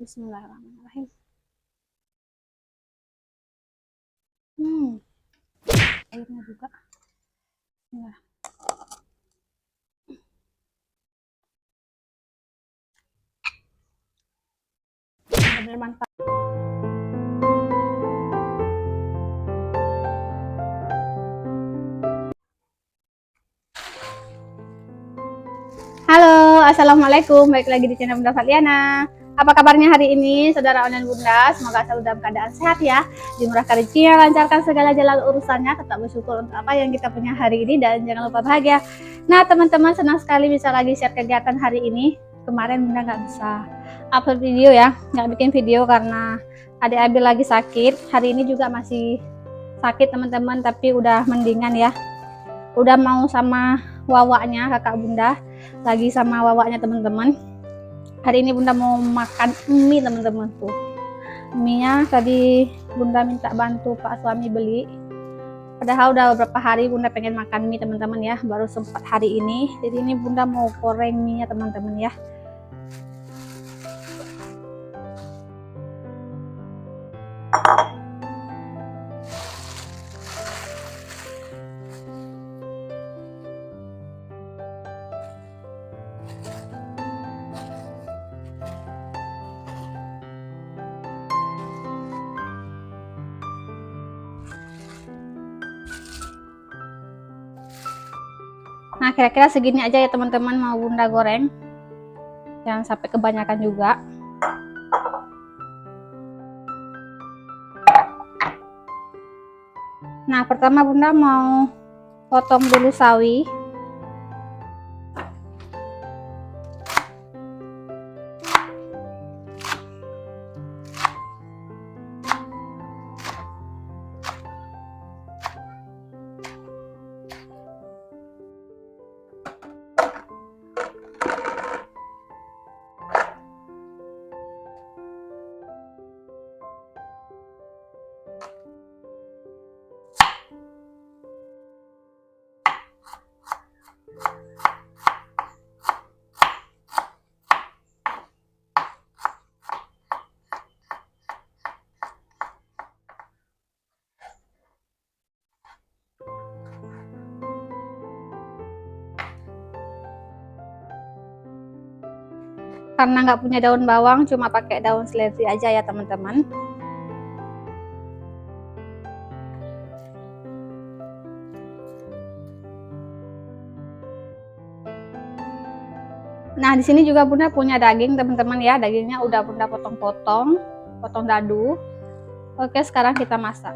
Bismillahirrahmanirrahim. Airnya juga. Nah, benar-benar mantap. Halo, assalamualaikum. Baik lagi di channel Bunda Fadliana. Apa kabarnya hari ini, saudara online Bunda? Semoga selalu dalam keadaan sehat ya. Dimurahkan rezekinya, lancarkan segala jalan urusannya. Tetap bersyukur untuk apa yang kita punya hari ini dan jangan lupa bahagia. Nah, teman-teman senang sekali bisa lagi share kegiatan hari ini. Kemarin Bunda nggak bisa upload video ya, nggak bikin video karena adik Abi lagi sakit. Hari ini juga masih sakit teman-teman, tapi udah mendingan ya. Udah mau sama wawaknya, kakak Bunda lagi sama wawaknya teman-teman. Hari ini Bunda mau makan mie teman-teman tuh. Mie nya tadi Bunda minta bantu Pak suami beli. Padahal udah beberapa hari Bunda pengen makan mie teman-teman ya, baru sempat hari ini. Jadi ini Bunda mau goreng mie nya teman-teman ya. Nah, kira-kira segini aja ya teman-teman mau Bunda goreng. Jangan sampai kebanyakan juga. Nah, pertama Bunda mau potong dulu sawi. Karena nggak punya daun bawang, cuma pakai daun seledri aja ya teman-teman. Nah, di sini juga Bunda punya daging teman-teman ya. Dagingnya udah Bunda potong-potong, potong dadu. Oke, sekarang kita masak.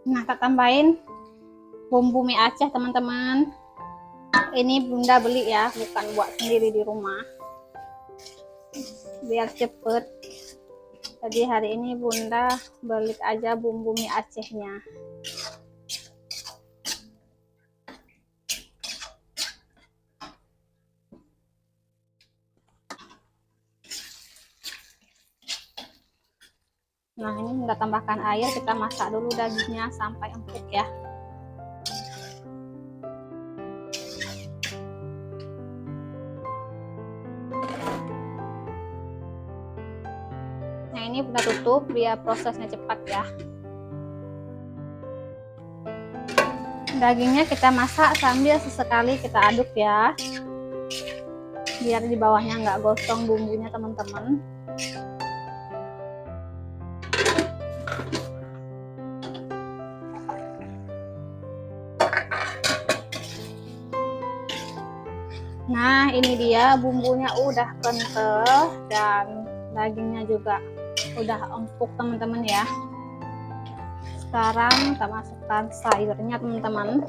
Nah, kita tambahin bumbu mie Aceh teman-teman. Ini Bunda beli ya, bukan buat sendiri di rumah. Biar cepet. Jadi hari ini Bunda beli aja bumbu mie Acehnya. Nah, ini Bunda tambahkan air, kita masak dulu dagingnya sampai empuk ya. ini Bunda tutup biar prosesnya cepat ya. Dagingnya kita masak sambil sesekali kita aduk ya, biar di bawahnya nggak gosong bumbunya teman-teman. Nah, ini dia bumbunya udah kental dan dagingnya juga udah empuk teman-teman ya. Sekarang kita masukkan sayurnya teman-teman.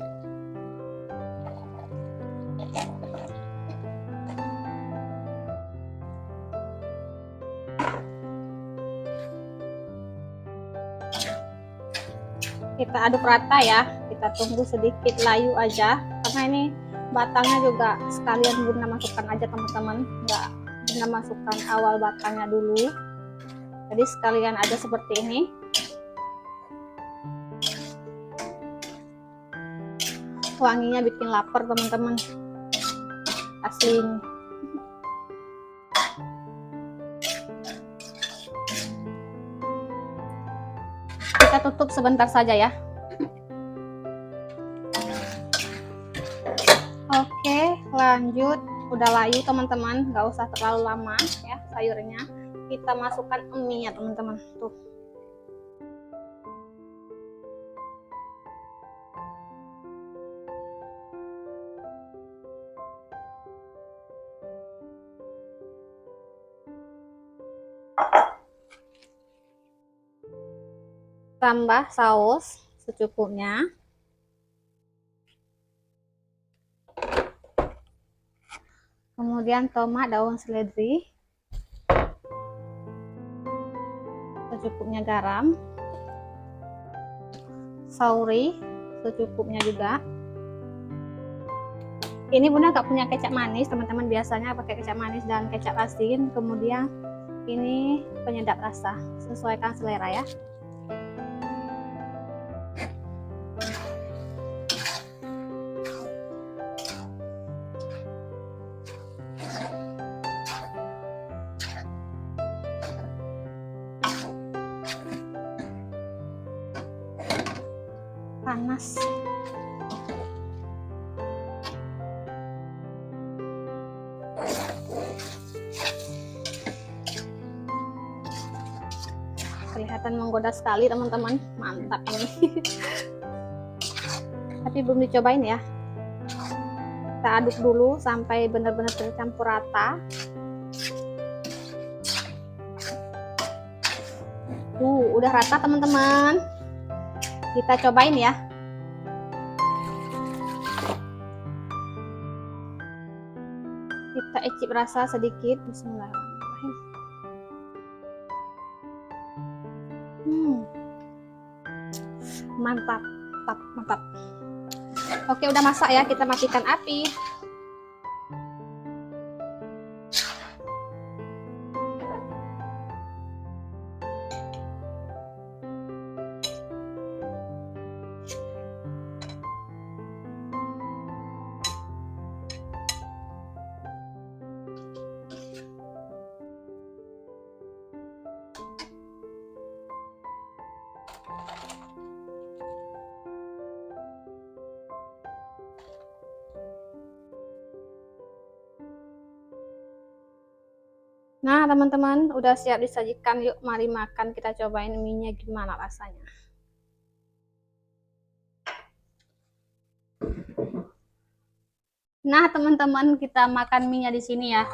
Kita aduk rata ya, kita tunggu sedikit layu aja karena ini batangnya juga sekalian Bunda masukkan aja teman-teman, nggak Bunda masukkan awal batangnya dulu, jadi sekalian aja seperti ini. Wanginya bikin lapar teman-teman, asli. Kita tutup sebentar saja ya. Oke, lanjut. Udah layu teman-teman, nggak usah terlalu lama ya sayurnya. Kita masukkan mie-nya teman-teman. Tuh. Tambah saus secukupnya. Kemudian tomat, daun seledri, secukupnya garam, sauri secukupnya juga. Ini Bunda gak punya kecap manis teman-teman, biasanya pakai kecap manis dan kecap asin. Kemudian ini penyedap rasa, sesuaikan selera ya. Panas. Kelihatan menggoda sekali teman-teman, mantap ini. Tapi belum dicobain ya. Kita aduk dulu sampai benar-benar tercampur rata. Udah rata teman-teman. Kita cobain ya. Kita icip rasa sedikit. Bismillahirrahmanirrahim. Mantap, mantap, mantap. Oke, udah masak ya, kita matikan api. Nah teman-teman, udah siap disajikan, yuk mari makan. Kita cobain mie-nya gimana rasanya. Nah teman-teman, kita makan mie-nya di sini ya.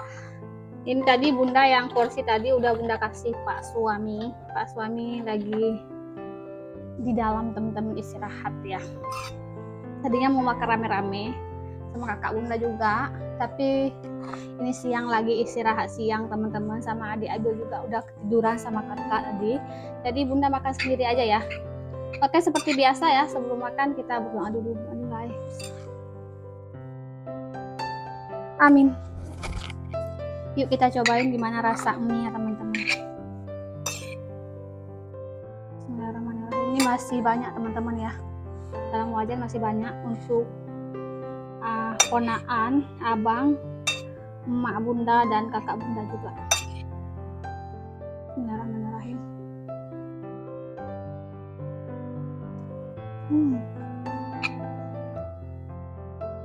Ini tadi Bunda yang porsi tadi udah Bunda kasih Pak Suami. Pak Suami lagi di dalam teman-teman istirahat ya. Tadinya mau makan rame-rame sama kakak Bunda juga, tapi ini siang lagi istirahat siang teman-teman, sama adik-adik juga udah ketiduran sama kakak tadi. Jadi Bunda makan sendiri aja ya. Oke, seperti biasa ya, sebelum makan kita berdoa dulu. Amin. Yuk kita cobain gimana rasa mie ya teman-teman. Bismillahirrahmanirrahim. Ini masih banyak teman-teman ya. Dalam wajan masih banyak untuk ponaan, abang, emak Bunda dan kakak Bunda juga. Bismillahirrahmanirrahim.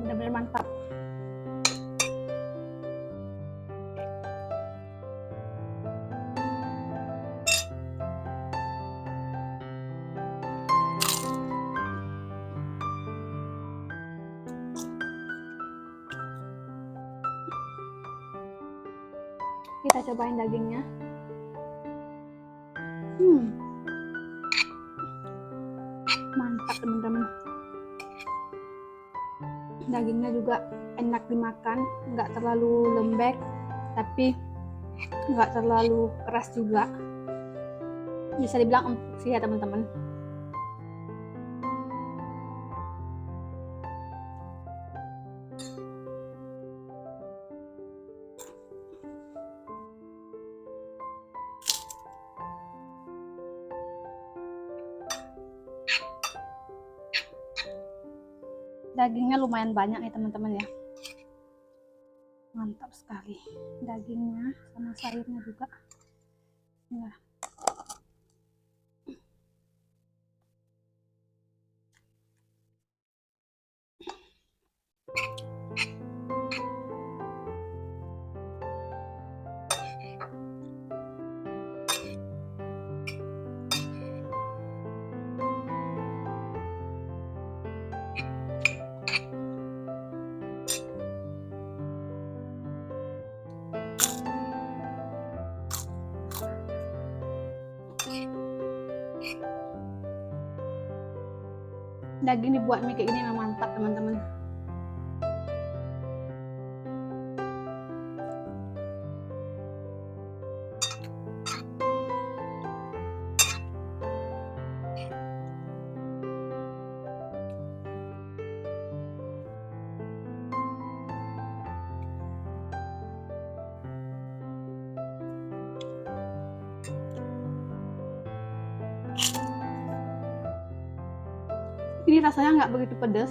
Benar-benar mantap. Kita cobain dagingnya. Mantap teman-teman. Dagingnya juga enak dimakan, nggak terlalu lembek, tapi nggak terlalu keras juga. Bisa dibilang empuk sih ya teman-teman. Dagingnya lumayan banyak nih teman-teman ya. Mantap sekali dagingnya sama sayurnya juga. Nah. Daging dibuat mie kayak gini memang mantap teman-teman. Ini rasanya nggak begitu pedas,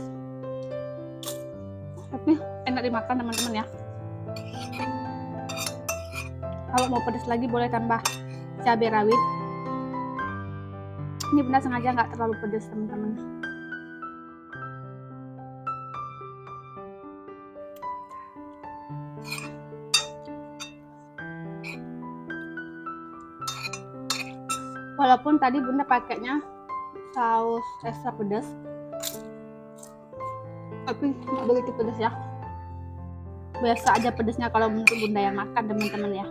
tapi enak dimakan teman-teman ya. Kalau mau pedas lagi boleh tambah cabai rawit. Ini Bunda sengaja nggak terlalu pedas teman-teman. Walaupun tadi Bunda pakainya saus ekstra pedas, tapi nggak begitu pedas ya. Biasa aja pedasnya kalau untuk Bunda yang makan teman-teman ya.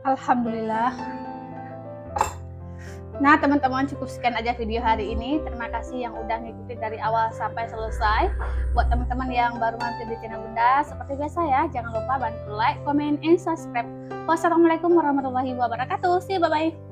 Alhamdulillah. Nah teman-teman, cukup sekian aja video hari ini. Terima kasih yang udah ngikutin dari awal sampai selesai. Buat teman-teman yang baru mampir di channel Bunda, seperti biasa ya, jangan lupa bantu like, comment, and subscribe. Wassalamualaikum warahmatullahi wabarakatuh. See you, bye-bye.